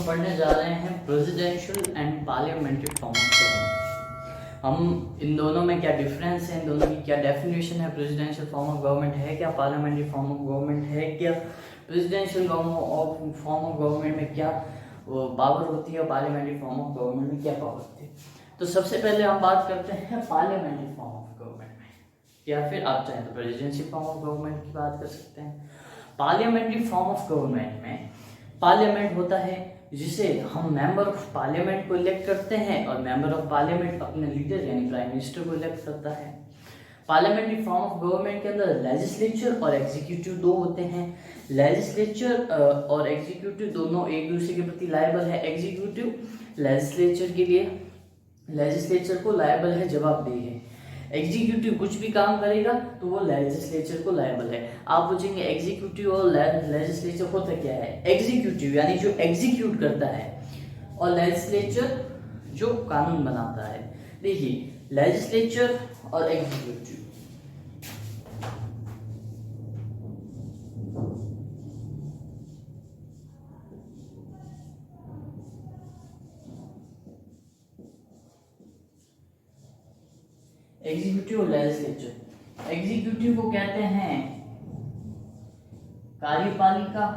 पढ़ने जा रहे हैं presidential and parliamentary form of government. हम इन दोनों में क्या डिफरेंस है, इन दोनों की क्या डेफिनेशन है, प्रेसिडेंशियल फॉर्म ऑफ गवर्नमेंट है क्या, पार्लियामेंट्री फॉर्म ऑफ गवर्नमेंट है क्या, प्रेसिडेंशियल फॉर्म ऑफ गवर्नमेंट में क्या पावर होती है, पार्लियामेंट्री फॉर्म ऑफ गवर्नमेंट में क्या पावर होती है। तो सबसे पहले हम बात करते हैं पार्लियामेंट्री फॉर्म ऑफ गवर्नमेंट में, या फिर आप चाहें तो प्रेसिडेंशियल फॉर्म ऑफ गवर्नमेंट की बात कर सकते हैं। पार्लियामेंट्री फॉर्म ऑफ गवर्नमेंट में पार्लियामेंट होता है जिसे हम मेंबर ऑफ पार्लियामेंट को इलेक्ट करते हैं और मेंबर ऑफ पार्लियामेंट अपने लीडर यानी प्राइम मिनिस्टर को इलेक्ट करता है। पार्लियामेंट्री फॉर्म ऑफ गवर्नमेंट के अंदर लेजिस्लेचर और एग्जीक्यूटिव दो होते हैं। लेजिस्लेचर और एग्जीक्यूटिव दोनों एक दूसरे के प्रति लायबल है। एग्जीक्यूटिव लेजिस्लेचर के लिए, लेजिस्लेचर को लायबल है, जवाबदेही है। एग्जीक्यूटिव कुछ भी काम करेगा तो वो लेजिस्लेचर को लायबल है। आप पूछेंगे एग्जीक्यूटिव और लेजिस्लेचर होता क्या है। एग्जीक्यूटिव यानी जो एग्जीक्यूट करता है और लेजिस्लेचर जो कानून बनाता है। देखिए लेजिस्लेचर और एग्जीक्यूटिव, एग्जीक्यूटिव और लेजिस्लेचर। एग्जीक्यूटिव को कहते हैं कार्यपालिका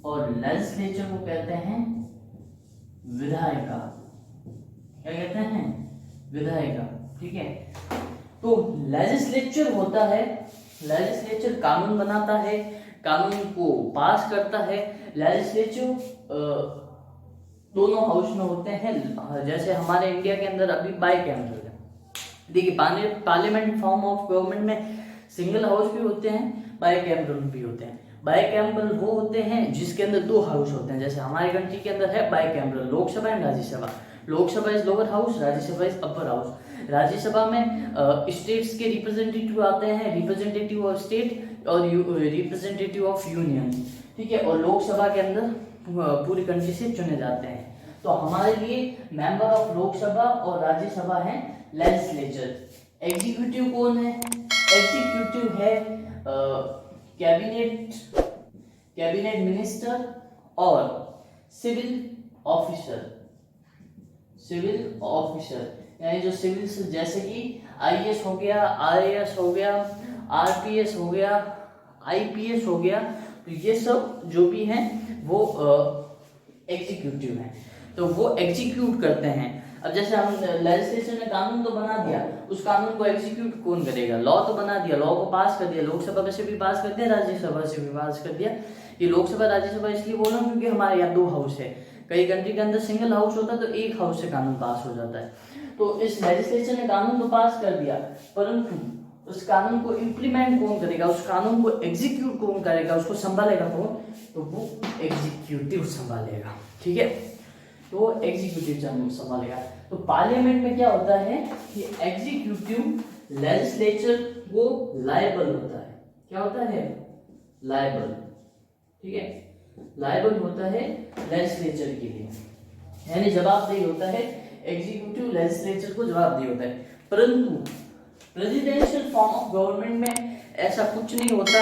और लेजिस्लेचर को कहते हैं विधायिका। क्या कहते हैं? विधायिका। ठीक है। तो लेजिस्लेचर होता है, लेजिस्लेचर कानून बनाता है, कानून को पास करता है। लेजिस्लेचर दोनों हाउस में होते हैं। जैसे हमारे इंडिया के अंदर अभी बाइकैमरल है। देखिए पार्लियामेंट फॉर्म ऑफ गवर्नमेंट में सिंगल हाउस भी होते हैं, बाइकैमरल भी होते हैं। बाइकैमरल वो होते हैं जिसके अंदर दो हाउस होते हैं। जैसे हमारी कंट्री के अंदर है bicameral, Lok Sabha and Rajya Sabha. Lok Sabha is lower house, Rajya Sabha is upper house. Rajya Sabha में स्टेट्स के रिप्रेजेंटेटिव आते हैं, रिप्रेजेंटेटिव ऑफ स्टेट और रिप्रेजेंटेटिव ऑफ यूनियन। ठीक है। और लोकसभा के अंदर पूरी कंट्री से चुने जाते हैं। तो हमारे लिए मेंबर ऑफ लोकसभा और राज्यसभा है लेजिस्लेचर। एग्जीक्यूटिव कौन है? एग्जीक्यूटिव है कैबिनेट मिनिस्टर और सिविल ऑफिसर। सिविल ऑफिसर यानी जो सिविल, जैसे कि आईएएस हो गया, आरएएस हो गया, आरपीएस हो गया, आईपीएस हो गया। तो ये सब जो भी हैं वो एग्जीक्यूटिव हैं, तो वो एग्जीक्यूट करते हैं। अब जैसे हम लेजिस्लेचर ने कानून तो बना दिया, उस कानून को एग्जीक्यूट कौन करेगा? लॉ तो बना दिया, लॉ को पास कर दिया, लोकसभा से भी पास कर दिया, राज्यसभा से भी पास कर दिया। ये लोकसभा राज्यसभा इसलिए बोल रहा हूँ क्योंकि हमारे यहाँ दो हाउस है। कई कंट्री के अंदर सिंगल हाउस होता है तो एक हाउस से कानून पास हो जाता है। तो इस लेजिस्लेचर ने कानून तो पास कर दिया, परंतु उस कानून को इम्प्लीमेंट कौन करेगा, उस कानून को एग्जीक्यूट कौन करेगा, उसको संभालेगा कौन? तो वो एग्जीक्यूटिव संभालेगा। ठीक है। तो वो एग्जीक्यूटिव संभालेगा। तो पार्लियामेंट में क्या होता है कि एग्जीक्यूटिव लेजिस्लेचर वो लायबल होता है। क्या होता है? लायबल। ठीक है। लायबल होता है लेजिस्लेचर के लिए, यानी जवाबदेही होता है। एग्जीक्यूटिव लेजिस्लेचर को जवाबदेही होता है। परंतु प्रेसिडेंशियल फॉर्म ऑफ गवर्नमेंट में ऐसा कुछ नहीं होता।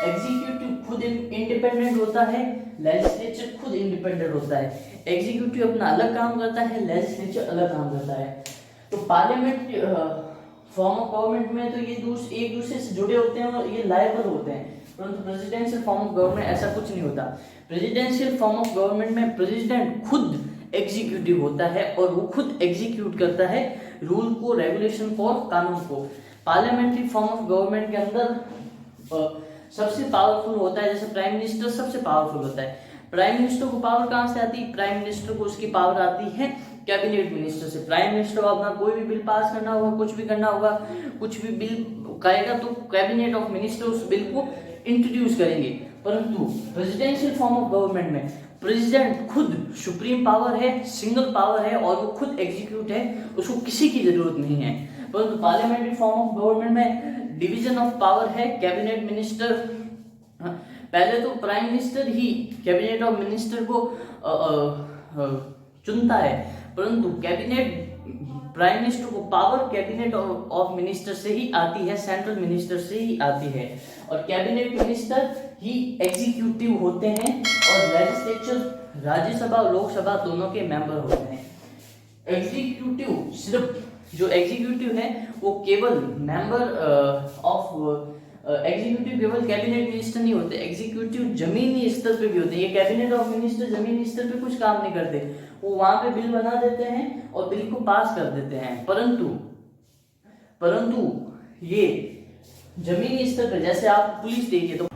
एग्जीक्यूटिव खुद इंडिपेंडेंट होता है, लेजिस्लेचर खुद इंडिपेंडेंट होता है। एग्जीक्यूटिव अपना अलग काम करता है, लेजिस्लेचर अलग काम करता है। तो पार्लियामेंट फॉर्म ऑफ गवर्नमेंट में तो ये एक दूसरे से जुड़े होते हैं और ये लायबल होते हैं, परंतु प्रेसिडेंशियल फॉर्म ऑफ गवर्नमेंट ऐसा कुछ नहीं होता। प्रेसिडेंशियल फॉर्म ऑफ गवर्नमेंट में प्रेसिडेंट खुद एग्जीक्यूटिव होता है और वो खुद एग्जीक्यूट करता है रूल को, रेगुलेशन को, कानून को। पार्लियामेंट्री फॉर्म ऑफ गवर्नमेंट के अंदर सबसे पावरफुल होता है, जैसे प्राइम मिनिस्टर सबसे पावरफुल होता है। प्राइम मिनिस्टर को पावर कहां से आती है? प्राइम मिनिस्टर को उसकी पावर आती है कैबिनेट मिनिस्टर से। प्राइम मिनिस्टर को अपना कोई भी बिल पास करना होगा, कुछ भी करना होगा, कुछ भी बिल करेगा तो कैबिनेट ऑफ मिनिस्टर उस बिल को इंट्रोड्यूस करेंगे। परंतु प्रेसिडेंशियल फॉर्म ऑफ गवर्नमेंट में प्रेसिडेंट खुद सुप्रीम पावर है, सिंगल पावर है और वो खुद एग्जीक्यूट है, उसको किसी की जरूरत नहीं है। परंतु पार्लियामेंट्री फॉर्म ऑफ गवर्नमेंट में डिवीजन ऑफ पावर है। कैबिनेट मिनिस्टर, पहले तो prime minister he cabinet of minister को चुनता है, परंतु कैबिनेट प्राइम मिनिस्टर को पावर कैबिनेट ऑफ मिनिस्टर से ही आती है, सेंट्रल मिनिस्टर से ही आती है। और कैबिनेट मिनिस्टर ही एग्जीक्यूटिव होते हैं और लेजिस्लेचर राज्यसभा और लोकसभा दोनों के मेंबर होते हैं। एग्जीक्यूटिव सिर्फ जो एग्जीक्यूटिव है वो केवल मेंबर ऑफ एग्जीक्यूटिव केवल कैबिनेट मिनिस्टर नहीं होते, एग्जीक्यूटिव जमीनी स्तर पे भी होते हैं। ये कैबिनेट ऑफ मिनिस्टर जमीनी स्तर पे कुछ काम नहीं करते, वो वहां पे बिल बना देते हैं और बिल को पास कर देते हैं। परंतु ये जमीनी स्तर पे, जैसे आप पुलिस देखिए तो,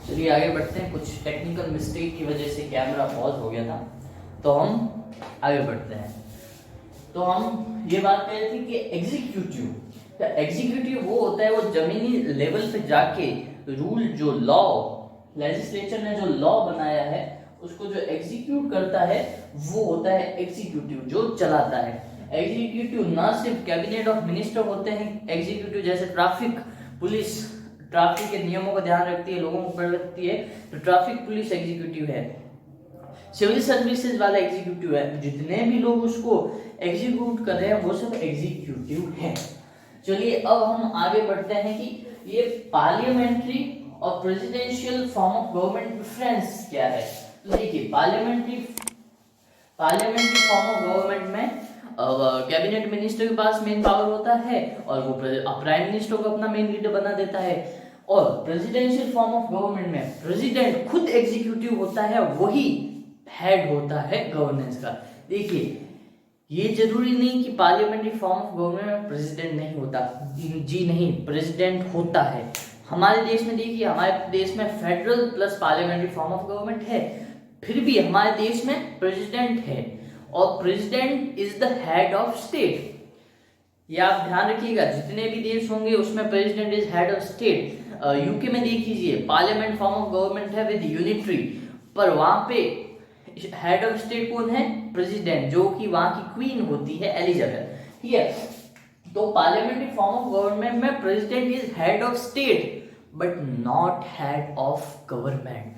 चलिए आगे बढ़ते हैं। कुछ टेक्निकल मिस्टेक की वजह से कैमरा पॉज हो गया था, तो हम आगे बढ़ते हैं। तो हम ये बात कर रहे थे कि एग्जीक्यूटिव वो होता है, वो जमीनी लेवल पे जाके रूल, जो लॉ लेजिस्लेचर ने जो लॉ बनाया है उसको जो एग्जीक्यूट करता है वो होता है एग्जीक्यूटिव, जो चलाता है। एग्जीक्यूटिव ना सिर्फ कैबिनेट ऑफ मिनिस्टर होते हैं, एग्जीक्यूटिव जैसे ट्रैफिक पुलिस ट्रैफिक के नियमों का ध्यान रखती है, लोगों को रखती है, तो ट्रैफिक पुलिस एग्जीक्यूटिव है। सिविल सर्विसेज वाला एग्जीक्यूटिव है, जितने भी लोग उसको एग्जीक्यूट कर रहे हैं वो सब एग्जीक्यूटिव है। चलिए अब हम आगे बढ़ते हैं कि ये पार्लियामेंट्री और presidential form of government difference क्या है। तो देखिए पार्लियामेंट्री फॉर्म ऑफ गवर्नमेंट में कैबिनेट मिनिस्टर के पास मेन पावर होता है और वो प्राइम मिनिस्टर को अपना मेन लीडर बना देता है। और प्रेसिडेंशियल फॉर्म ऑफ गवर्नमेंट में प्रेसिडेंट खुद एग्जीक्यूटिव होता है, वही हेड होता है गवर्नेंस का। देखिए ये जरूरी नहीं कि पार्लियामेंट्री फॉर्म ऑफ गवर्नमेंट में प्रेसिडेंट नहीं होता, जी नहीं, प्रेसिडेंट होता है। हमारे देश में देखिए, हमारे देश में federal plus parliamentary form of government है, फिर भी हमारे देश में प्रेसिडेंट है और president is the head of state. ये आप ध्यान रखिएगा, जितने भी देश होंगे उसमें president is head of state. UK में देख लीजिए पार्लियामेंट फॉर्म ऑफ गवर्नमेंट है विद यूनिटरी, पर वहां पे हेड ऑफ स्टेट कौन है? प्रेसिडेंट, जो कि वहां की क्वीन होती है एलिजाबेथ। ठीक है, तो पार्लियामेंट्री फॉर्म ऑफ गवर्नमेंट में president is head of state but not head of government.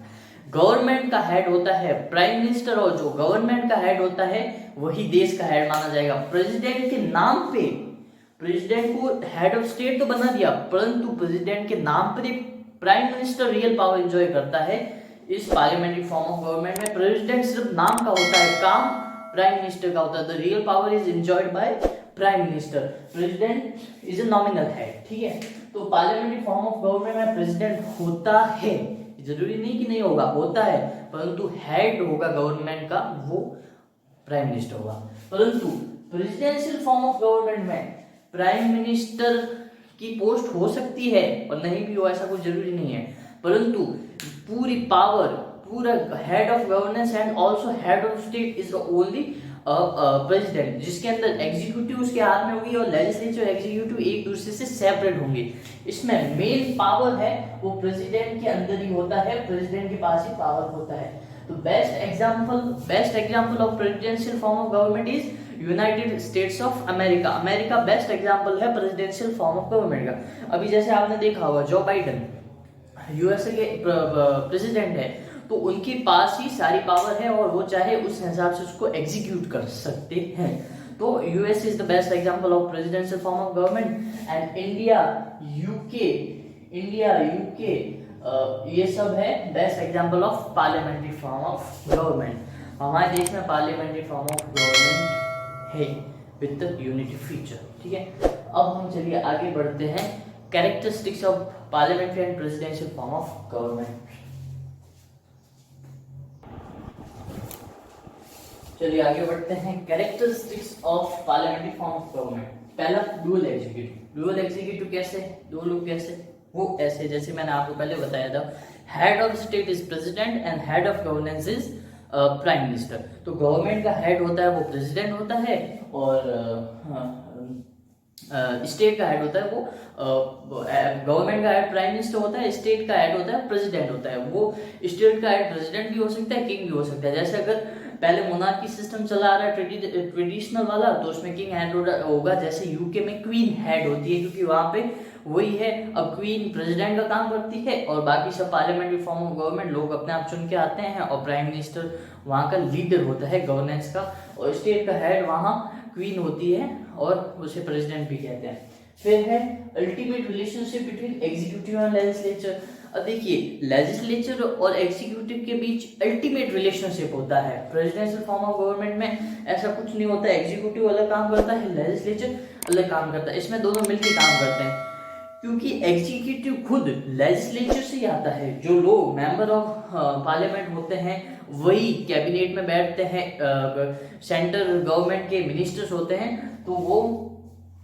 Government का हेड होता है प्राइम मिनिस्टर और जो गवर्नमेंट का हेड होता है वही देश का हेड माना जाएगा। प्रेसिडेंट के नाम पे प्रेसिडेंट को हेड ऑफ स्टेट तो बना दिया, परंतु प्रेसिडेंट के नाम पर prime minister real power enjoy करता है। इस पार्लियामेंट्री फॉर्म ऑफ गवर्नमेंट में प्रेसिडेंट सिर्फ नाम का होता है, काम प्राइम मिनिस्टर का होता है। The real power is enjoyed by prime minister, president is a nominal head. ठीक है, तो पार्लियामेंट्री फॉर्म ऑफ गवर्नमेंट में प्रेसिडेंट होता है, जरूरी नहीं कि नहीं होगा, होता है, परंतु हेड होगा गवर्नमेंट का वो प्राइम मिनिस्टर होगा। परंतु प्रेसिडेंशियल फॉर्म ऑफ गवर्नमेंट में प्राइम मिनिस्टर की पोस्ट हो सकती है और नहीं भी हो, ऐसा कुछ जरूरी नहीं है, परंतु पूरी पावर, पूरा head of governance and also head of state is the only president, जिसके अंदर एग्जीक्यूटिव उसके हाथ में होगी और लेजिस्लेचर एग्जीक्यूटिव एक दूसरे से सेपरेट होंगे। इसमें मेन पावर है वो प्रेसिडेंट के अंदर ही होता है, प्रेसिडेंट के पास ही पावर होता है। तो best example of presidential form of government is United states of America. America best example है प्रेसिडेंशियल फॉर्म ऑफ गवर्नमेंट का। अभी जैसे आपने देखा होगा जो बाइडेन यूएसए के प्रेसिडेंट है, तो उनके पास ही सारी पावर है और वो चाहे उस हिसाब से उसको एग्जीक्यूट कर सकते हैं। तो US is the best example of presidential form of government and India UK ये सब है best example of parliamentary form of government. हमारे देश में पार्लियामेंट्री फॉर्म ऑफ गवर्नमेंट है विद द यूनिटी फीचर। ठीक है, अब हम चलिए आगे बढ़ते हैं characteristics of parliamentary and presidential form of government. चलिए आगे बढ़ते हैं characteristics of parliamentary form of government. पहला डुअल एग्जीक्यूटिव। डुअल एग्जीक्यूटिव कैसे? दो लोग कैसे? वो ऐसे जैसे मैंने आपको पहले बताया था, head of state is president and head of governance is prime minister. तो गवर्नमेंट का हेड होता है वो प्रेसिडेंट होता है और स्टेट का हेड होता है वो गवर्नमेंट का हेड प्राइम मिनिस्टर होता है, स्टेट का हेड होता है प्रेसिडेंट होता है। वो स्टेट का हेड प्रेसिडेंट भी हो सकता है, किंग भी हो सकता है। जैसे अगर पहले मोनार्की सिस्टम चला आ रहा है ट्रेडिशनल वाला, तो उसमें किंग हेड होगा। जैसे यूके में क्वीन हेड होती है, क्योंकि वहां पे वही है। अब क्वीन प्रेसिडेंट का काम करती है और बाकी सब पार्लियामेंट्री फॉर्म ऑफ गवर्नमेंट लोग अपने आप चुन के आते हैं, और प्राइम मिनिस्टर वहाँ का लीडर होता है गवर्नेंस का, और स्टेट का हेड वहाँ क्वीन होती है और उसे प्रेसिडेंट भी कहते हैं। फिर है ultimate relationship between executive and legislature. अब देखिए लेजिस्लेचर और एग्जीक्यूटिव के बीच अल्टीमेट रिलेशनशिप होता है। प्रेसिडेंशियल फॉर्म ऑफ गवर्नमेंट में ऐसा कुछ नहीं होता, एग्जीक्यूटिव अलग काम करता है, लेजिस्लेचर अलग काम करता है, इसमें दोनों मिलकर काम करते हैं, क्योंकि एग्जीक्यूटिव खुद लेजिस्लेचर से ही आता है। जो लोग मेंबर ऑफ पार्लियामेंट होते हैं वही कैबिनेट में बैठते हैं, सेंट्रल गवर्नमेंट के मिनिस्टर्स होते हैं, तो वो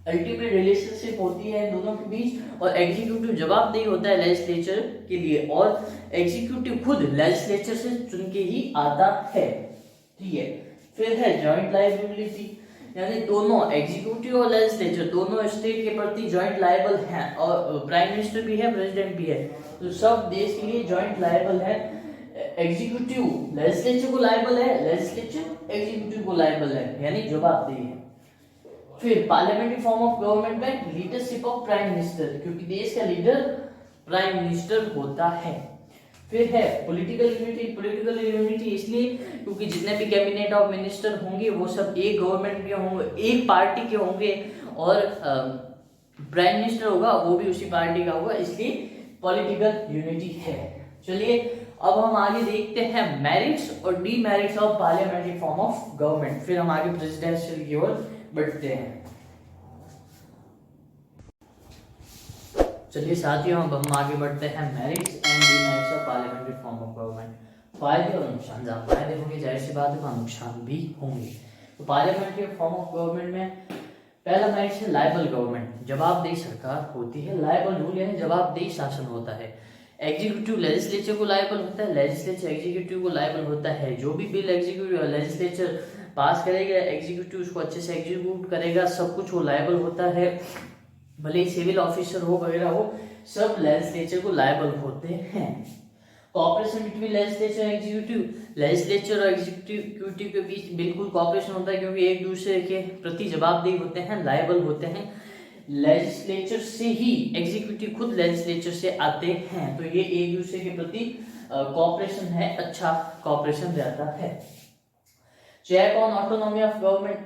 अल्टीमेट रिलेशनशिप होती है इन दोनों के बीच। और एग्जीक्यूटिव जवाबदेही होता है लेजिस्लेचर के लिए, और एग्जीक्यूटिव खुद लेजिस्लेचर से चुन के ही आता है, ठीक है। फिर है जॉइंट लायबिलिटी, यानी दोनों एग्जीक्यूटिव और लेजिस्लेचर दोनों स्टेट के प्रति जॉइंट लायबल हैं, और प्राइम मिनिस्टर भी है, प्रेसिडेंट भी है, तो सब देश के लिए जॉइंट लायबल है। एग्जीक्यूटिव लेजिस्लेचर को लायबल है, लेजिस्लेचर एग्जीक्यूटिव को लायबल है, यानी जवाबदेही है। फिर पार्लियामेंट्री फॉर्म ऑफ गवर्नमेंट में लीडरशिप ऑफ प्राइम मिनिस्टर, क्योंकि देश का लीडर प्राइम मिनिस्टर होता है। फिर है पॉलिटिकल यूनिटी। पॉलिटिकल यूनिटी इसलिए क्योंकि जितने भी कैबिनेट ऑफ मिनिस्टर होंगे वो सब एक गवर्नमेंट के होंगे, एक पार्टी के होंगे, और प्राइम मिनिस्टर होगा वो भी उसी पार्टी का होगा, इसलिए पॉलिटिकल यूनिटी है। चलिए अब हम आगे देखते हैं मेरिट्स और demerits of parliamentary form of government, फिर हम आगे प्रेसिडेंशियल की ओर बढ़ते हैं। चलिए साथियों अब हम आगे बढ़ते हैं merits and demerits of parliamentary form of government. फायदे और नुकसान, जहाँ फायदे होंगे जाहिर सी बात है वहाँ नुकसान भी होंगे। तो पार्लियामेंट्री फॉर्म ऑफ गवर्नमेंट में पहला मेरिट है लायबल गवर्नमेंट, जवाबदेही सरकार होती है। लायबल रूल यानी जवाबदेही शासन होता है। एग्जीक्यूटिव लेजिस्लेचर को लायबल होता है, लेजिस्लेचर एग्जीक्यूटिव को लायबल होता है। जो भी बिल एग्जीक्यूटिव लेजिस्लेचर पास करेगा, एग्जीक्यूटिव उसको अच्छे से एग्जीक्यूट करेगा, सब कुछ वो लायबल होता है। भले ही सिविल ऑफिसर हो वगैरह हो, सब लेजिस्लेचर को लायबल होते हैं। Cooperation between legislature executive, legislature और एग्जीक्यूटिव के बीच बिल्कुल कॉपरेशन होता है, क्योंकि एक दूसरे के प्रति जवाबदेही होते हैं, लायबल होते हैं। लेजिस्लेचर से ही एग्जीक्यूटिव खुद लेजिस्लेचर से आते हैं, तो ये एक दूसरे के प्रति कॉपरेशन है, अच्छा कॉपरेशन रहता है। Check on autonomy of government,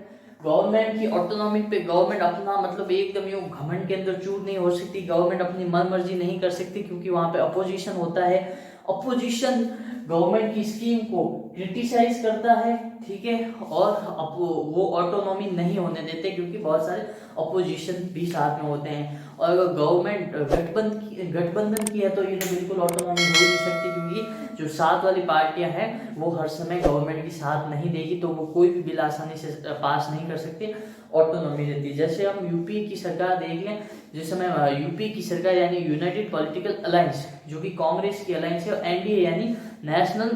government की ऑटोनॉमी पे गवर्नमेंट अपना मतलब एकदम यूं घमंड के अंदर चूर नहीं हो सकती, गवर्नमेंट अपनी मन मर्जी नहीं कर सकती, क्योंकि वहां पे अपोजिशन होता है। अपोजिशन गवर्नमेंट की स्कीम को क्रिटिसाइज करता है, ठीक है, और वो ऑटोनॉमी नहीं होने देते, क्योंकि बहुत सारे अपोजिशन भी साथ में होते हैं। और अगर गवर्नमेंट गठबंधन की है तो ये तो बिल्कुल ऑटोनॉमी हो ही नहीं सकती, क्योंकि जो साथ वाली पार्टियां हैं वो हर समय गवर्नमेंट की साथ नहीं देगी, तो वो कोई भी बिल आसानी से पास नहीं कर सकते, ऑटोनॉमी रहती है। जैसे हम यूपी की सरकार देख लें, जिस समय यूपी की सरकार यानी यूनाइटेड पॉलिटिकल अलायंस, जो कि कांग्रेस की अलायंस है, और एनडीए यानी नेशनल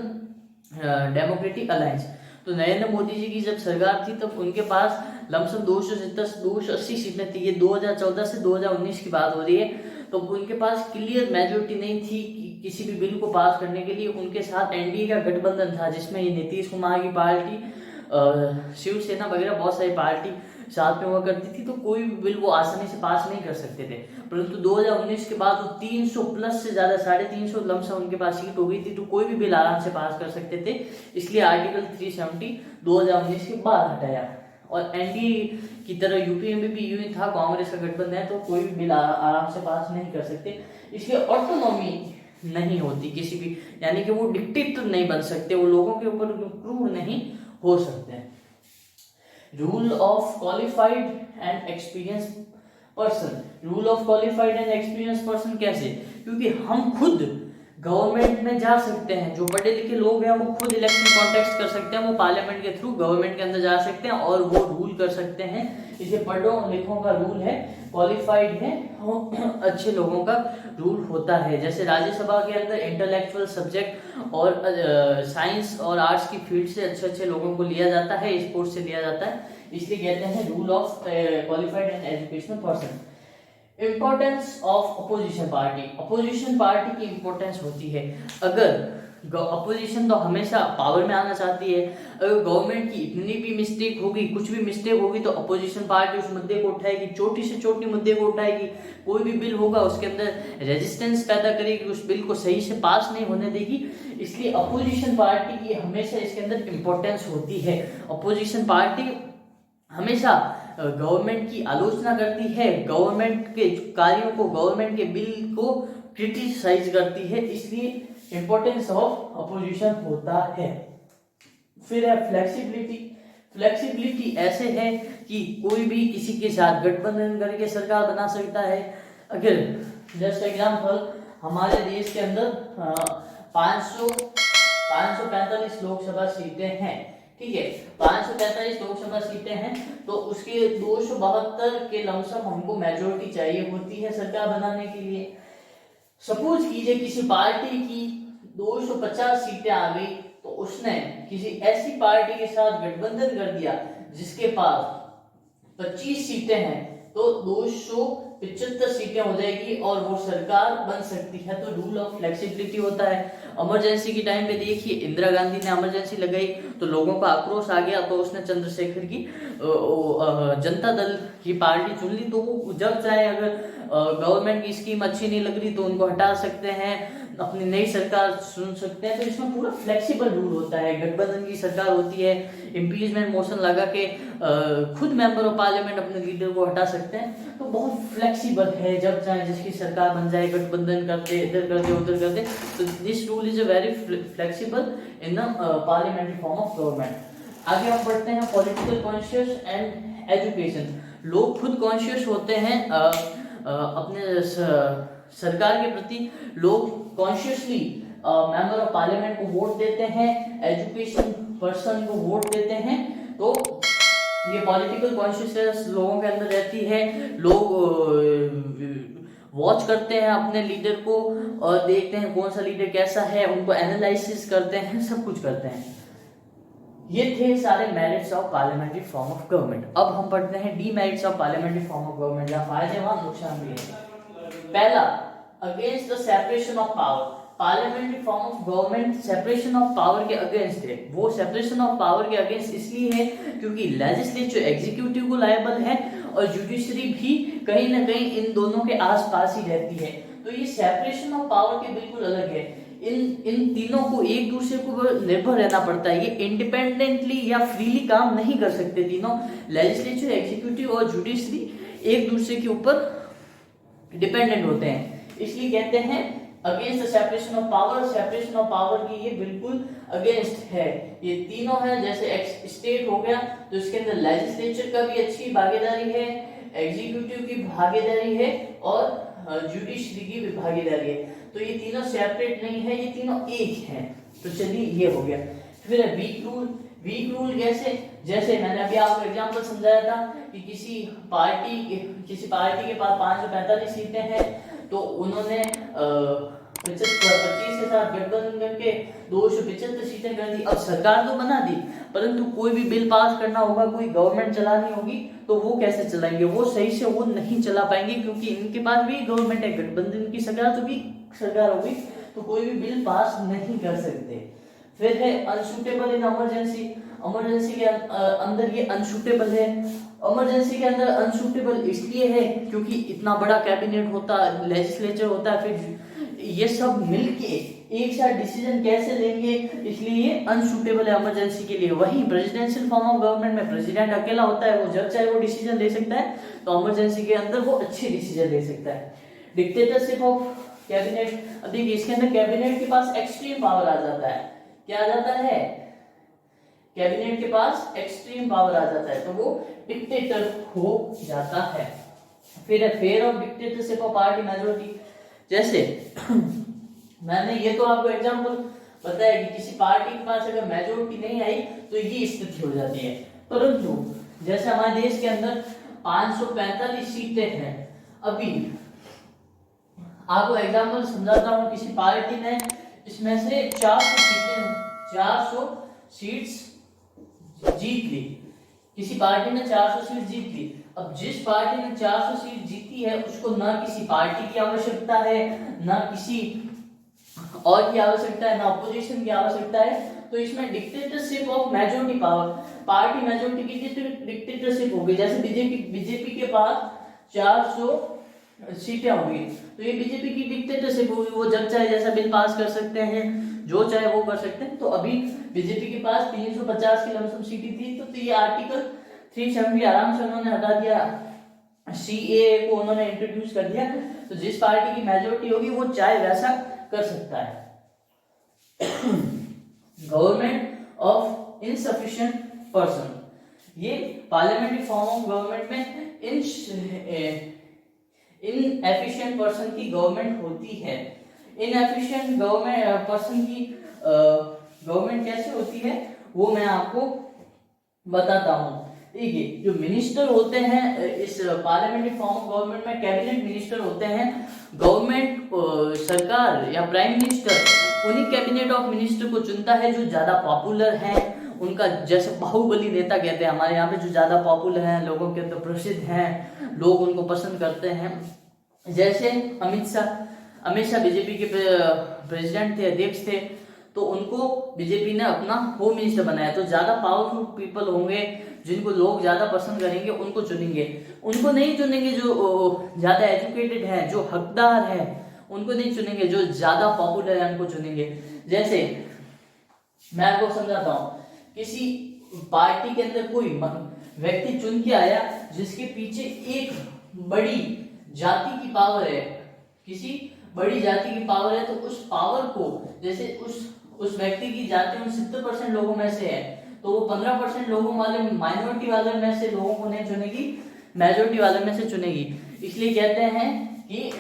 डेमोक्रेटिक अलायंस, तो नरेंद्र मोदी जी की जब सरकार थी तब उनके पास लमसम 280 सीटें थी। ये 2014 से 2019 की बात हो रही है, तो उनके पास क्लियर मेजोरिटी नहीं थी कि किसी भी बिल को पास करने के लिए। उनके साथ एनडीए का गठबंधन था, जिसमें ये नीतीश कुमार की पार्टी, शिवसेना वगैरह बहुत सारी पार्टी साथ में हुआ करती थी, तो कोई भी बिल वो आसानी से पास नहीं कर सकते थे। परंतु 2019 के बाद वो 300 प्लस से ज्यादा 350 लमसम उनके पास सीट हो गई थी, तो कोई भी बिल आराम से पास कर सकते थे। इसलिए आर्टिकल 370 2019 के बाद हटाया। और एनडीए की तरह यूपी में भी यूं ही था, कांग्रेस का गठबंधन है, तो कोई भी बिल आराम से पास नहीं कर सकते। इसलिए ऑटोनॉमी नहीं होती किसी भी, यानी कि वो डिक्टेटर नहीं बन सकते, वो लोगों के ऊपर क्रूर नहीं हो सकते। Rule of qualified and experience person, rule of qualified and experience person कैसे? क्योंकि हम खुद गवर्नमेंट में जा सकते हैं, जो पढ़े लिखे लोग हैं वो खुद इलेक्शन कॉन्टेस्ट कर सकते हैं, वो पार्लियामेंट के थ्रू गवर्नमेंट के अंदर जा सकते हैं और वो रूल कर सकते हैं। इसे पढ़ो लिखों का रूल है, क्वालिफाइड है, अच्छे लोगों का रूल होता है। जैसे राज्यसभा के अंदर इंटेलेक्चुअल सब्जेक्ट और साइंस और आर्ट्स की फील्ड से अच्छे अच्छे लोगों को लिया जाता है, स्पोर्ट्स से लिया जाता है, इसलिए कहते हैं rule of qualified and educational person. Importance of opposition party, opposition party की इंपॉर्टेंस होती है। अगर अपोजिशन तो हमेशा पावर में आना चाहती है। अगर गवर्नमेंट की इतनी भी मिस्टेक होगी, कुछ भी मिस्टेक होगी, तो अपोजिशन पार्टी उस मुद्दे को उठाएगी, छोटी से छोटी मुद्दे को उठाएगी। कोई भी बिल होगा उसके अंदर रेजिस्टेंस पैदा करेगी, उस बिल को सही से पास नहीं होने देगी। इसलिए अपोजिशन पार्टी की हमेशा इसके अंदर इंपॉर्टेंस होती है। अपोजिशन पार्टी हमेशा गवर्नमेंट की आलोचना करती है, गवर्नमेंट के कार्यों को, गवर्नमेंट के बिल को क्रिटिसाइज करती है, इसलिए इंपॉर्टेंस ऑफ अपोजिशन होता है। फिर है फ्लेक्सिबिलिटी। फ्लेक्सिबिलिटी ऐसे है कि कोई भी किसी के साथ गठबंधन करके सरकार बना सकता है। अगर जस्ट एग्जांपल हमारे देश के अंदर 545 लोकसभा सीटें हैं, ठीक है, 545 लोकसभा सीटें हैं, तो उसके 272 के लमसम हमको मेजोरिटी चाहिए होती है सरकार बनाने के लिए। सपोज कीजिए किसी पार्टी की 250 सीटें आ गई, तो उसने किसी ऐसी पार्टी के साथ गठबंधन कर दिया जिसके पास 25 सीटें हैं, तो 275 सीटें हो जाएगी और वो सरकार बन सकती है। तो रूल ऑफ फ्लेक्सिबिलिटी होता है। इमरजेंसी के टाइम पे देखिए इंदिरा गांधी ने इमरजेंसी लगाई तो लोगों का आक्रोश आ गया, तो उसने चंद्रशेखर की जनता दल की पार्टी चुन ली। तो वो जब चाहे अगर गवर्नमेंट की स्कीम अच्छी नहीं लग रही तो उनको हटा सकते हैं, अपनी नई सरकार चुन सकते हैं। तो इसमें पूरा फ्लेक्सिबल रूल होता है। गठबंधन की सरकार होती है, इम्पीचमेंट मोशन लगा के खुद मेंबर ऑफ पार्लियामेंट अपने लीडर को हटा सकते हैं। तो बहुत फ्लेक्सिबल है, जब चाहे जिसकी सरकार बन जाए, गठबंधन करते, इधर करते उधर करते। तो this rule is a very flexible in the parliamentary form of government. आगे हम पढ़ते हैं पॉलिटिकल कॉन्शियस एंड एजुकेशन। लोग खुद कॉन्शियस होते हैं अपने सरकार के प्रति, लोग कॉन्शियसली मेंबर ऑफ पार्लियामेंट को वोट देते हैं, एजुकेशन पर्सन को वोट देते हैं। तो ये पॉलिटिकल कॉन्शियसनेस लोगों के अंदर रहती है। लोग वॉच करते हैं अपने लीडर को और देखते हैं कौन सा लीडर कैसा है, उनको एनालिसिस करते हैं, सब कुछ करते हैं। ये थे सारे merits of parliamentary form of government. अब हम पढ़ते हैं demerits of parliamentary form of government, जहां फायदे वहां नुकसान भी है। पहला, against the separation of power. Parliamentary form of government separation of power के अगेंस्ट है। वो सेपरेशन ऑफ पावर के अगेंस्ट इसलिए है क्योंकि लेजिस्लेचर एग्जीक्यूटिव को लायबल है और जुडिशरी भी कहीं ना कहीं इन दोनों के आसपास ही रहती है। तो ये सेपरेशन ऑफ पावर के बिल्कुल अलग है। इन तीनों को एक दूसरे को निर्भर रहना पड़ता है। ये इंडिपेंडेंटली या फ्रीली काम नहीं कर सकते तीनों। लेजिस्लेचर, एग्जीक्यूटिव और जुडिशरी एक दूसरे के ऊपर डिपेंडेंट होते हैं, इसलिए कहते हैं against the separation of power. Separation of power की ये बिल्कुल अगेंस्ट है। ये तीनों है, जैसे स्टेट हो गया तो इसके अंदर लेजिस्लेचर का भी अच्छी भागीदारी है, एग्जीक्यूटिव की भागीदारी है और जुडिशरी की भी भागीदारी है। तो ये तीनों सेपरेट नहीं है, ये तीनों एक हैं। तो चलिए ये हो गया। फिर वीक रूल। वीक रूल कैसे? जैसे मैंने अभी आपको एग्जांपल समझाया था कि किसी पार्टी के पास 545 सीटें हैं, तो उन्होंने 25 के साथ गठबंधन करके 275 सीटें कर दी। अब सरकार तो बना दी, परंतु कोई भी बिल पास करना होगा, कोई गवर्नमेंट चलानी होगी, तो वो कैसे चलाएंगे? वो सही से वो नहीं चला पाएंगे क्योंकि इनके पास भी गवर्नमेंट है, गठबंधन की सरकार तो भी सरकार होगी, तो कोई भी बिल पास नहीं कर सकते। फिर है अनसूटेबल इन इमरजेंसी। इमरजेंसी के अंदर ये अनसूटेबल है। इमरजेंसी के अंदर अनसूटेबल इसलिए है क्योंकि इतना बड़ा कैबिनेट होता, लेजिस्लेचर होता है, फिर ये सब मिलके एक साथ डिसीजन कैसे लेंगे, इसलिए ये अनसूटेबल है इमरजेंसी के लिए। वहीं प्रेसिडेंशियल फॉर्म ऑफ गवर्नमेंट में प्रेसिडेंट अकेला होता है, वो जब चाहे वो डिसीजन ले सकता है, तो इमरजेंसी के अंदर वो अच्छे डिसीजन ले सकता है। Dictatorship of cabinet. अब देखिए इसके अंदर कैबिनेट के पास एक्सट्रीम पावर आ जाता है। क्या आ जाता है? कैबिनेट के पास एक्सट्रीम पावर आ जाता है, तो वो डिक्टेटर हो जाता है। फिर है fair of dictatorship of party majority. जैसे मैंने ये तो आपको एग्जांपल बताया कि किसी पार्टी के पास अगर मेजॉरिटी नहीं आई तो ये स्थिति हो जाती है। परंतु जैसे हमारे देश के अंदर 545 सीटें हैं, अभी आपको एग्जांपल समझाता हूँ। किसी पार्टी ने इसमें से 400 सीट्स जीत ली। किसी पार्टी ने 400 सीट जीत ली। अब जिस पार्टी ने 400 सीट जीती है उसको ना किसी पार्टी की आवश्यकता है, ना किसी और की आवश्यकता है, ना अपोजिशन की आवश्यकता है। तो इसमें dictatorship of majority power, party majority की तो डिक्टेटरशिप होगी। जैसे बीजेपी के पास 400 सीटें होगी, तो ये बीजेपी की डिक्टेटरशिप होगी, वो जब चाहे जैसा बिल पास कर सकते हैं, जो चाहे वो कर सकते हैं। तो अभी बीजेपी के पास 350 की लमसम सीटें थी, तो ये आर्टिकल 370 आराम से उन्होंने हटा दिया, सीए को उन्होंने इंट्रोड्यूस कर दिया। तो जिस पार्टी की मेजोरिटी होगी वो चाहे वैसा कर सकता है। गवर्नमेंट ऑफ इनसफिशिएंट पर्सन, ये पार्लियामेंट्री फॉर्म ऑफ गवर्नमेंट में इनएफिशिएंट पर्सन की गवर्नमेंट होती है। इनएफिशिएंट गवर्नमेंट पर्सन की गवर्नमेंट कैसे होती है वो मैं आपको बताता हूँ। देखिए, जो मिनिस्टर होते हैं इस पार्लियामेंट्री फॉर्म ऑफ गवर्नमेंट में, कैबिनेट मिनिस्टर होते हैं। गवर्नमेंट सरकार या प्राइम मिनिस्टर उन्हीं कैबिनेट ऑफ मिनिस्टर को चुनता है जो ज्यादा पॉपुलर है, उनका जैसे बाहुबली नेता कहते हैं हमारे यहाँ पे, जो ज्यादा पॉपुलर हैं, लोगों के अंदर प्रसिद्ध हैं, लोग उनको पसंद करते हैं। जैसे अमित शाह बीजेपी के प्रेसिडेंट थे, अध्यक्ष थे, तो उनको बीजेपी ने अपना होम मिनिस्टर बनाया। तो ज्यादा पावरफुल पीपल होंगे जिनको लोग ज्यादा पसंद करेंगे, उनको चुनेंगे। उनको नहीं चुनेंगे जो ज्यादा एजुकेटेड है, जो हकदार है, उनको नहीं चुनेंगे। जो ज्यादा पॉपुलर है उनको चुनेंगे। जैसे मैं आपको समझाता हूँ, किसी पार्टी के अंदर कोई व्यक्ति चुन के आया जिसके पीछे एक बड़ी जाति की पावर है, किसी बड़ी जाति की पावर है, तो उस पावर को, जैसे उस व्यक्ति की जाति में 70% लोगों में से है, तो वो 15% लोगों वाले माइनॉरिटी वाले में से लोगों को नहीं चुनेगी, मेजोरिटी वाले में से चुनेगी। इसलिए कहते हैं कि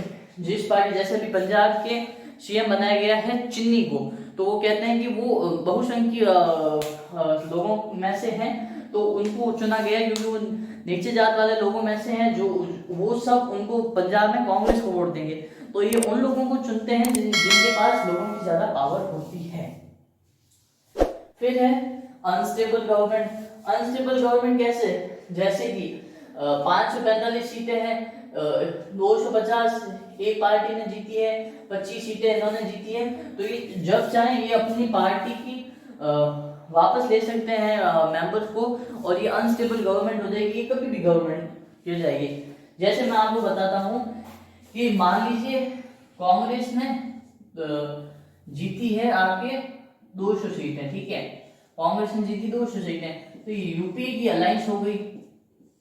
जिस पार्टी, जैसे अभी पंजाब के सीएम बनाया गया है चिन्नी को, तो वो कहते हैं कि वो बहुसंख्यक लोगों में से हैं, तो उनको चुना गया क्योंकि वो नीचे जात वाले लोगों में से हैं, जो वो सब उनको पंजाब में कांग्रेस को वोट देंगे। तो ये उन लोगों को चुनते हैं जिनके पास लोगों की ज्यादा पावर होती है। फिर है अनस्टेबल गवर्नमेंट। अनस्टेबल गवर्नमेंट कैसे, जैसे कि 545 सीटें हैं, 250 एक पार्टी ने जीती है, 25 सीटें इन्होंने जीती है, तो ये जब चाहे ये अपनी पार्टी की वापस ले सकते हैं मेंबर्स को, और ये अनस्टेबल गवर्नमेंट हो जाएगी, ये कभी भी गवर्नमेंट हो जाएगी। जैसे मैं आपको बताता हूँ कि मान लीजिए कांग्रेस ने जीती है आपके 200 सीटें, ठीक है, कांग्रेस ने जीती 200 सीटें, तो यूपीए की अलायंस हो गई,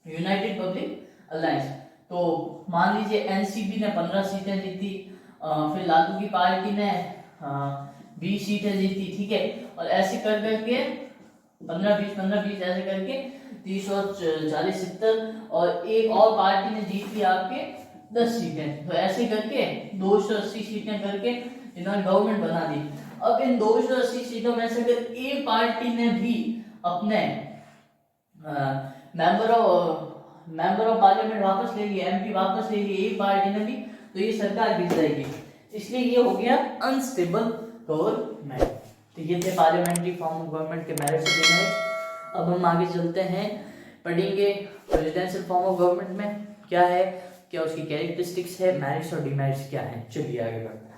यूनाइटेड पब्लिक अलायंस। तो मान लीजिए एनसीपी ने 15 सीटें जीती, फिर लालू की पार्टी ने 20 सीटें जीती, ठीक है, और ऐसे कर करके 15-20 ऐसे करके 30 और 40 70, और एक और पार्टी ने जीती आपके 10 सीटें। तो ऐसे करके 280 सीटें करके इन्होंने गवर्नमेंट बना दी। अब इन 280 सीटों में से अगर एक पार्टी ने भी अपने मेंबर ऑफ पार्लियामेंट वापस ले लिए, एमपी वापस ले लिए एक पार्टी ने भी, तो ये सरकार गिर जाएगी। इसलिए ये हो गया अनस्टेबल गवर्नमेंट। तो ये थे पार्लियामेंट्री फॉर्म ऑफ गवर्नमेंट के मेरिट्स और डिमेरिट्स। अब हम आगे चलते हैं, पढ़ेंगे प्रेसिडेंशियल फॉर्म ऑफ गवर्नमेंट में क्या है, क्या उसकी कैरेक्टरिस्टिक्स है, मेरिट्स और डिमेरिट्स क्या है। चलिए आगे बढ़ते हैं।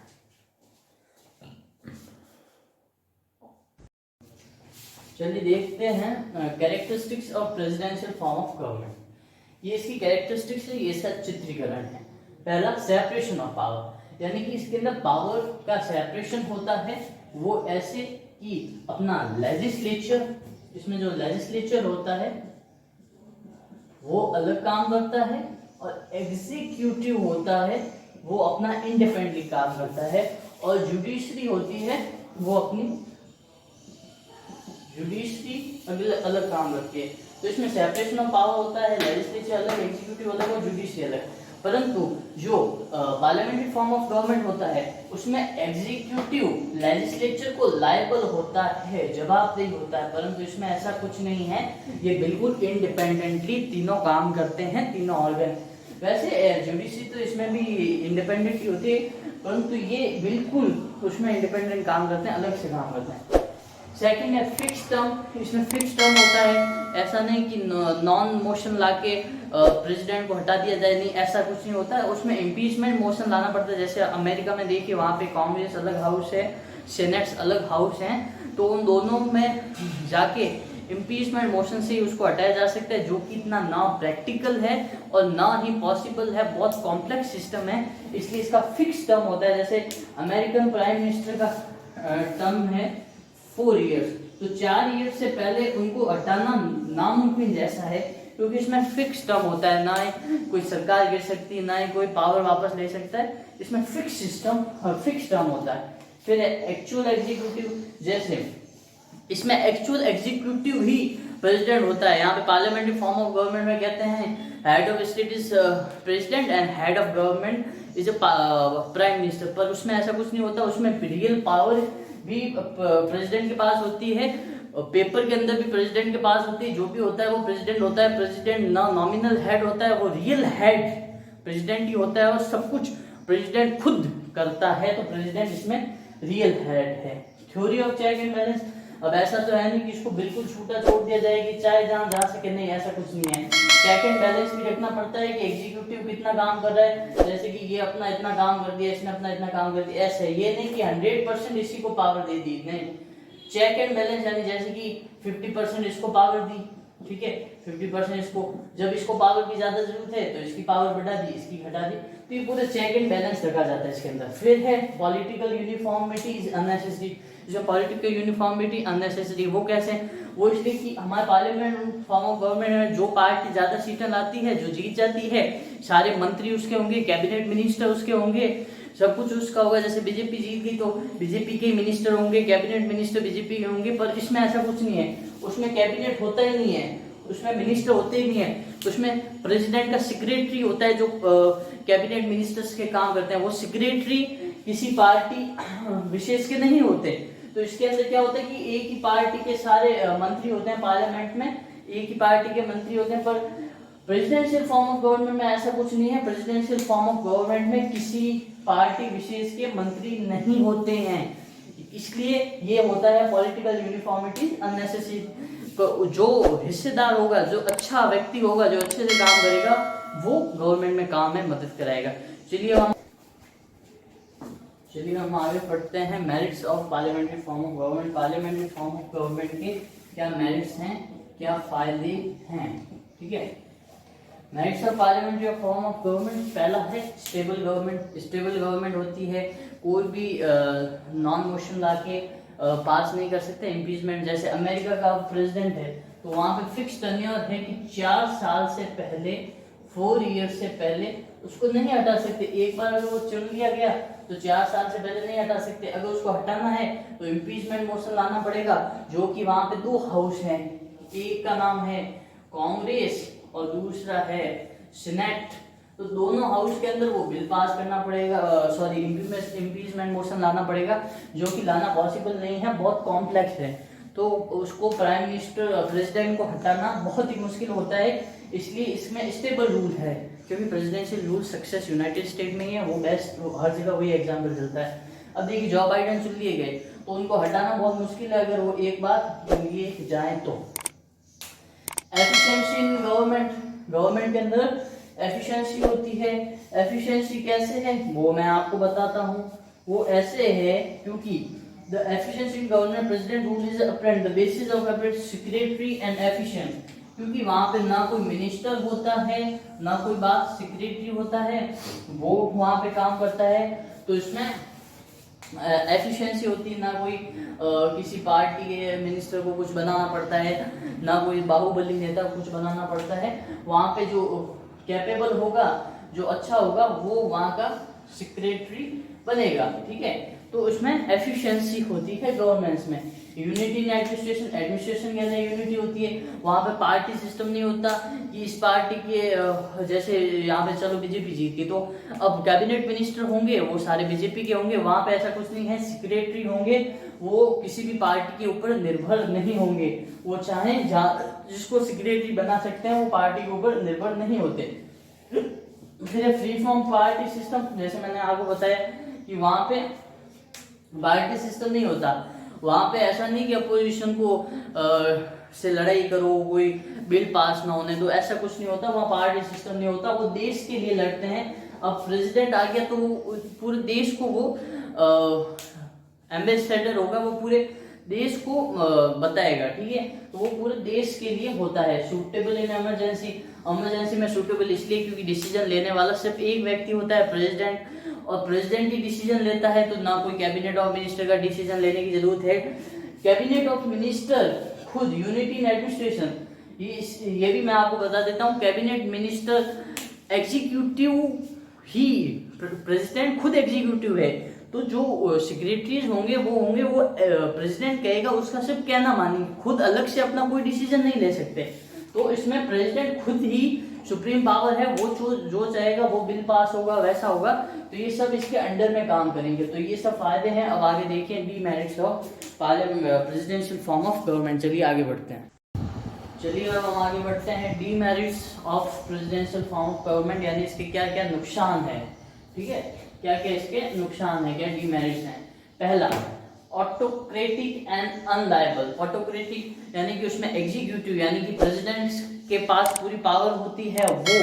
चलिए देखते हैं characteristics of presidential form of government. ये इसकी कैरेक्टरिस्टिक्स है, ये इसका चित्रीकरण है। पहला, सेपरेशन ऑफ पावर, यानी कि इसके अंदर पावर का सेपरेशन होता है। वो ऐसे कि अपना लेजिस्लेचर, इसमें जो लेजिस्लेचर होता है वो अलग काम करता है, और एग्जीक्यूटिव होता है वो अपना इंडिपेंडेंटली काम करता है, और जुडिशरी होती है वो अपनी जुडिशरी अलग काम करती है। तो इसमें सेपरेशन ऑफ पावर होता है, लेजिस्लेचर अलग, एग्जीक्यूटिव अलग और जुडिशरी अलग। परंतु जो पार्लियामेंट्री फॉर्म ऑफ गवर्नमेंट होता है उसमें एग्जीक्यूटिव लेजिस्लेचर को लायबल होता है, जवाबदेही होता है, परंतु इसमें ऐसा कुछ नहीं है। ये बिल्कुल इंडिपेंडेंटली तीनों काम करते हैं, तीनों ऑर्गन। वैसे जुडिशरी तो इसमें भी इंडिपेंडेंट ही होती है, परंतु ये बिल्कुल उसमें इंडिपेंडेंट काम करते हैं, अलग से काम करते हैं। सेकंड है फिक्स टर्म। इसमें फिक्स टर्म होता है, ऐसा नहीं कि नॉन मोशन लाके प्रेसिडेंट को हटा दिया जाए, नहीं ऐसा कुछ नहीं होता है। उसमें इम्पीचमेंट मोशन लाना पड़ता है। जैसे अमेरिका में देखिए वहाँ पे कांग्रेस अलग हाउस है, सेनेट्स अलग हाउस हैं, तो उन दोनों में जाके इम्पीचमेंट मोशन से ही उसको हटाया जा सकता है, जो कि इतना ना प्रैक्टिकल है और ना ही पॉसिबल है, बहुत कॉम्प्लेक्स सिस्टम है, इसलिए इसका फिक्स टर्म होता है। जैसे अमेरिकन प्राइम मिनिस्टर का टर्म है 4 ईयर्स, तो 4 ईयर से पहले उनको हटाना नामुमकिन जैसा है, क्योंकि इसमें फिक्स टर्म होता है, ना कोई सरकार गिर सकती है, ना ही कोई पावर वापस ले सकता है, इसमें फिक्स सिस्टम फिक्स टर्म होता है। फिर एक्चुअल एग्जीक्यूटिव, जैसे इसमें एक्चुअल एग्जीक्यूटिव ही प्रेसिडेंट होता है। यहाँ पे पार्लियामेंट्री फॉर्म ऑफ गवर्नमेंट में कहते हैं head of state is president and head of government is prime minister, पर उसमें ऐसा कुछ नहीं होता। उसमें रियल पावर भी प्रेसिडेंट के पास होती है, पेपर के अंदर भी प्रेसिडेंट के पास होती है, जो भी होता है वो प्रेसिडेंट होता है। प्रेसिडेंट ना नॉमिनल हेड होता है, वो रियल हेड प्रेसिडेंट ही होता है, और सब कुछ प्रेसिडेंट खुद करता है, तो प्रेसिडेंट इसमें रियल हेड है। Theory of check and balance, अब ऐसा तो है नहीं कि इसको बिल्कुल छूटा छोड़ दिया जाए कि चाहे जहां जा सके, नहीं ऐसा कुछ नहीं है। चेक एंड बैलेंस भी रखना पड़ता है कि एग्जीक्यूटिव कितना काम कर रहा है, जैसे कि ये अपना इतना काम कर दिया, इसने अपना इतना काम कर दिया, ऐसे ये नहीं कि 100% इसी को पावर दे दी, नहीं। चेक एंड बैलेंस यानी जैसे कि 50% इसको पावर दी, ठीक है, 50% इसको, जब इसको पावर की ज्यादा जरूरत है तो इसकी पावर बढ़ा दी, इसकी घटा दी, तो ये पूरे चेक एंड बैलेंस रखा जाता है इसके अंदर। फिर है पॉलिटिकल यूनिफॉर्मिटी इज अननेसेसरी। जो पॉलिटिकल यूनिफॉर्मिटी अननेसेसरी, वो कैसे, वो इसलिए कि हमारे पार्लियामेंट फॉर्म ऑफ गवर्नमेंट में जो पार्टी ज्यादा सीटें लाती है, जो जीत जाती है, सारे मंत्री उसके होंगे, कैबिनेट मिनिस्टर उसके होंगे, सब कुछ उसका होगा। जैसे बीजेपी जीत गई तो बीजेपी के मिनिस्टर होंगे, कैबिनेट मिनिस्टर बीजेपी के होंगे, पर इसमें ऐसा कुछ नहीं है, उसमें कैबिनेट होता ही नहीं है, उसमें मिनिस्टर होते ही नहीं है, उसमें प्रेसिडेंट का सेक्रेटरी होता है जो कैबिनेट मिनिस्टर्स के काम करते हैं, वो सेक्रेटरी किसी पार्टी विशेष के नहीं होते। तो इसके अंदर क्या होता है कि एक ही पार्टी के सारे मंत्री होते हैं, पार्लियामेंट में एक ही पार्टी के मंत्री होते हैं, पर प्रेसिडेंशियल फॉर्म ऑफ गवर्नमेंट में ऐसा कुछ नहीं है। प्रेसिडेंशियल फॉर्म ऑफ गवर्नमेंट में किसी पार्टी विशेष के मंत्री नहीं होते हैं, इसलिए ये होता है पॉलिटिकल यूनिफॉर्मिटी अननेसेसरी। जो हिस्सेदार होगा, जो अच्छा व्यक्ति होगा, जो अच्छे से काम करेगा, वो गवर्नमेंट में काम में मदद कराएगा। चलिए हम आगे पढ़ते हैं merits of parliamentary form of government. Parliamentary form of government के क्या मेरिट्स हैं, क्या फायदे हैं, ठीक है। Merits of parliamentary form of government, पहला है स्टेबल गवर्नमेंट। स्टेबल गवर्नमेंट होती है, कोई भी नॉन मोशन ला के पास नहीं कर सकते। इम्पीचमेंट, जैसे अमेरिका का प्रेसिडेंट है तो वहां पे फिक्स टर्न्योर है कि 4 साल से पहले, 4 ईयर से पहले उसको नहीं हटा सकते। एक बार अगर वो चुन लिया गया तो 4 साल से पहले नहीं हटा सकते। अगर उसको हटाना है तो इम्पीचमेंट मोशन लाना पड़ेगा, जो कि वहां पे 2 हाउस हैं, एक का नाम है कांग्रेस और दूसरा है सीनेट, तो दोनों हाउस के अंदर वो बिल पास करना पड़ेगा, सॉरी इम्पीचमेंट मोशन लाना पड़ेगा, जो कि लाना पॉसिबल नहीं है, बहुत कॉम्प्लेक्स है। तो उसको प्राइम मिनिस्टर प्रेसिडेंट को हटाना बहुत ही मुश्किल होता है, इसलिए इसमें स्टेबल रूल है, क्योंकि presidential rule success United state में ही है, वो बेस्ट, हर जगह वही एग्जाम्पल चलता है। अब देखिए जो बाइडेन चुन लिए गए तो उनको हटाना बहुत मुश्किल है, अगर वो एक बार चुन लिए जाए तो। एफिशिएंसी इन गवर्नमेंट, गवर्नमेंट के अंदर एफिशिएंसी होती है। एफिशिएंसी कैसे है वो मैं आपको बताता हूँ। वो ऐसे है क्योंकि the efficiency in government president rule is upon the basis of average secretary and efficient, क्योंकि वहां पे ना कोई मिनिस्टर होता है, ना कोई बात सेक्रेटरी होता है, वो वहां पे काम करता है, तो इसमें एफिशिएंसी होती है। ना कोई किसी पार्टी के मिनिस्टर को कुछ बनाना पड़ता है, ना कोई बाहुबली नेता को कुछ बनाना पड़ता है। वहां पे जो कैपेबल होगा, जो अच्छा होगा, वो वहां का सेक्रेटरी बनेगा, ठीक है। तो उसमें एफिशिएंसी होती है गवर्नेंस में। यूनिटी इन एडमिनिस्ट्रेशन, एडमिनिस्ट्रेशन के अंदर यूनिटी होती है, वहां पे पार्टी सिस्टम नहीं होता कि इस पार्टी के, जैसे यहाँ पे चलो बीजेपी जीत गई तो अब कैबिनेट मिनिस्टर होंगे वो सारे बीजेपी के होंगे, वहां पे ऐसा कुछ नहीं है। सेक्रेटरी होंगे वो किसी भी पार्टी के ऊपर निर्भर नहीं होंगे, वो चाहे जिसको सेक्रेटरी बना सकते हैं वो पार्टी के ऊपर निर्भर नहीं होते। फिर फ्री फॉर्म पार्टी सिस्टम, जैसे मैंने आपको बताया कि वहां पे पार्टी सिस्टम नहीं होता, वहाँ पे ऐसा नहीं कि अपोजिशन को से लड़ाई करो, कोई बिल पास ना होने दो, ऐसा कुछ नहीं होता। वहाँ पार्टी सिस्टम नहीं होता, वो देश के लिए लड़ते हैं। अब प्रेसिडेंट आ गया तो वो पूरे देश को वो एम्बेसडर होगा, वो पूरे देश को बताएगा, ठीक है। तो वो पूरे देश के लिए होता है। सूटेबल इन इमरजेंसी, इमरजेंसी में सूटेबल इसलिए क्योंकि डिसीजन लेने वाला सिर्फ एक व्यक्ति होता है, प्रेसिडेंट, और प्रेसिडेंट ही डिसीजन लेता है, तो ना कोई कैबिनेट ऑफ मिनिस्टर का डिसीजन लेने की जरूरत है। कैबिनेट ऑफ मिनिस्टर खुद यूनिटी इन एडमिनिस्ट्रेशन, ये भी मैं आपको बता देता हूँ। कैबिनेट मिनिस्टर एग्जीक्यूटिव ही, प्रेसिडेंट खुद एग्जीक्यूटिव है, तो जो सेक्रेटरीज होंगे वो प्रेसिडेंट कहेगा उसका सिर्फ कहना मानेंगे, खुद अलग से अपना कोई डिसीजन नहीं ले सकते। तो इसमें प्रेसिडेंट खुद ही सुप्रीम पावर है, वो जो चाहेगा वो बिल पास होगा, वैसा होगा। तो ये सब इसके अंडर में काम करेंगे। तो ये सब फायदे हैं। अब आगे देखिए demerits of presidential form of government. चलिए आगे बढ़ते हैं। चलिए अब हम आगे बढ़ते हैं demerits of presidential form of government, यानी इसके क्या क्या नुकसान है, ठीक है। क्या क्या इसके नुकसान है, क्या डीमेरिट्स हैं। पहला, ऑटोक्रेटिक एंड अनलायबल। ऑटोक्रेटिक यानी कि उसमें एग्जीक्यूटिव यानी कि प्रेसिडेंट के पास पूरी पावर होती है, वो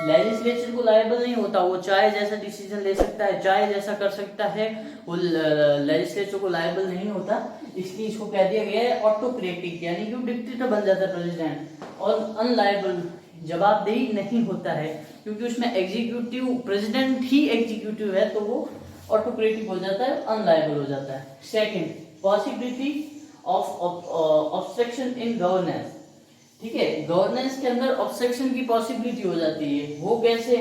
लेजिस्लेचर को लायबल नहीं होता, वो चाहे जैसा डिसीजन ले सकता है, चाहे जैसा कर सकता है, वो लेजिस्लेचर को लायबल नहीं होता। इसलिए इसको कह दिया गया है ऑटोक्रेटिक, यानी कि वो डिक्टेटर बन जाता है प्रेसिडेंट। और अनलायबल, जवाबदेही नहीं होता है, क्योंकि उसमें एग्जीक्यूटिव, प्रेसिडेंट ही एग्जीक्यूटिव है, तो वो ऑटोक्रेटिक हो जाता है, अनलायबल हो जाता है। Second, possibility of obstruction in governance, ठीक है। गवर्नेंस के अंदर ऑब्स्ट्रक्शन की पॉसिबिलिटी हो जाती है। वो कैसे,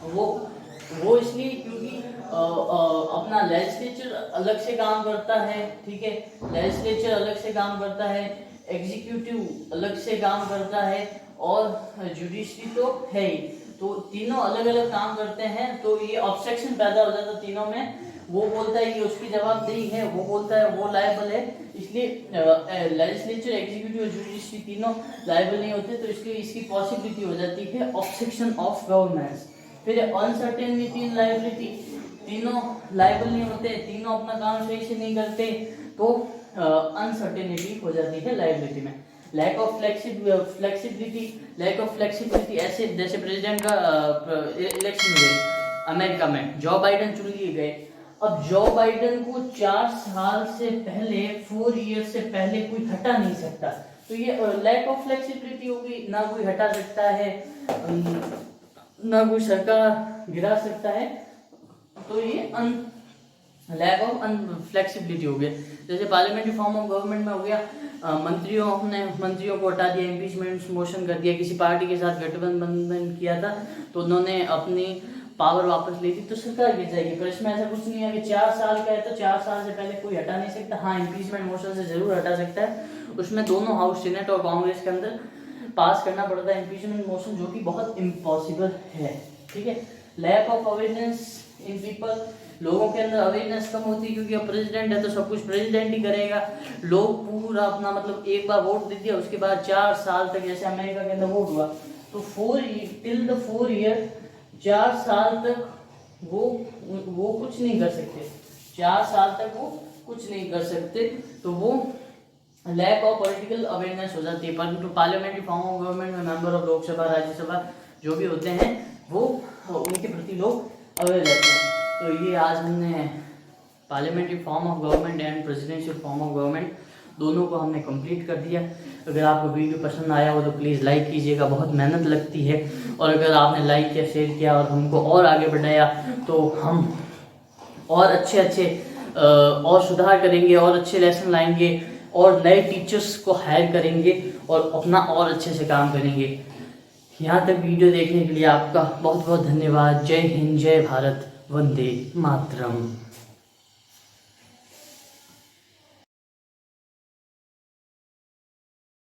वो इसलिए क्योंकि अपना लेजिस्लेचर अलग से काम करता है, ठीक है। लेजिस्लेचर अलग से काम करता है, एग्जीक्यूटिव अलग से काम करता है, और जुडिशरी तो है ही। तो तीनों अलग अलग काम करते हैं, तो ये ऑब्स्ट्रक्शन पैदा हो जाता है तीनों में। वो बोलता है कि उसकी जवाबदेही है, वो बोलता है वो लायबल है, इसलिए लेजिस्लेचर, एग्जीक्यूटिव और जुडिशरी तीनों लायबल नहीं होते, तो इसलिए इसकी पॉसिबिलिटी हो जाती है ऑब्स्ट्रक्शन ऑफ गवर्नेंस। फिर अनसर्टेनिटी इन लायबिलिटी, तीनों लायबल नहीं होते, तीनों अपना काम सही से नहीं करते, तो अनसर्टेनिटी हो जाती है लायबिलिटी में। Lack of flexibility, lack of flexibility, ऐसे जैसे प्रेसिडेंट का इलेक्शन हुए अमेरिका में, जो बाइडेन चुन लिए गए। अब जो बाइडेन को 4 साल से पहले, 4 ईयर से पहले कोई हटा नहीं सकता, तो ये लैक ऑफ फ्लेक्सिबिलिटी होगी, ना कोई हटा सकता है, ना कोई सरकार गिरा सकता है, तो ये लैक ऑफ फ्लेक्सिबिलिटी हो गया। जैसे पार्लियामेंट्री फॉर्म ऑफ गवर्नमेंट में हो गया, मंत्रियों को हटा दिया, इम्पीचमेंट मोशन कर दिया, किसी पार्टी के साथ गठबंधन किया था तो उन्होंने अपनी पावर वापस ली थी, तो सरकार गिर जाएगी। पर इसमें ऐसा कुछ नहीं है कि 4 साल का है तो 4 साल से पहले कोई हटा नहीं सकता। हाँ, इम्पीचमेंट मोशन से जरूर हटा सकता है, उसमें दोनों हाउस, सीनेट और कांग्रेस के अंदर पास करना पड़ता है इम्पीचमेंट मोशन, जो कि बहुत इम्पॉसिबल है, ठीक है। Lack of awareness in people, लोगों के अंदर अवेयरनेस कम होती है, क्योंकि अब प्रेसिडेंट है तो सब कुछ प्रेसिडेंट ही करेगा। लोग पूरा अपना मतलब एक बार वोट दे दिया, उसके बाद 4 साल तक, जैसे अमेरिका के अंदर वोट हुआ तो 4 ईयर 4 साल तक वो कुछ नहीं कर सकते, 4 साल तक वो कुछ नहीं कर सकते, तो वो लैक ऑफ पॉलिटिकल अवेयरनेस हो जाती है। परंतु पार्लियामेंट्री फॉर्म ऑफ गवर्नमेंट में मेंबर ऑफ लोकसभा, राज्यसभा जो भी होते हैं, वो उनके प्रति लोग अवेयर रहते हैं। तो ये आज हमने parliamentary form of government and presidential form of government दोनों को हमने कंप्लीट कर दिया। अगर आपको वीडियो पसंद आया हो तो प्लीज़ लाइक कीजिएगा, बहुत मेहनत लगती है, और अगर आपने लाइक किया, शेयर किया और हमको और आगे बढ़ाया तो हम और अच्छे और सुधार करेंगे, और अच्छे लेसन लाएंगे, और नए टीचर्स को हायर करेंगे, और अपना और अच्छे से काम करेंगे। यहाँ तक वीडियो देखने के लिए आपका बहुत बहुत धन्यवाद। जय हिंद, जय भारत, वंदे मातरम।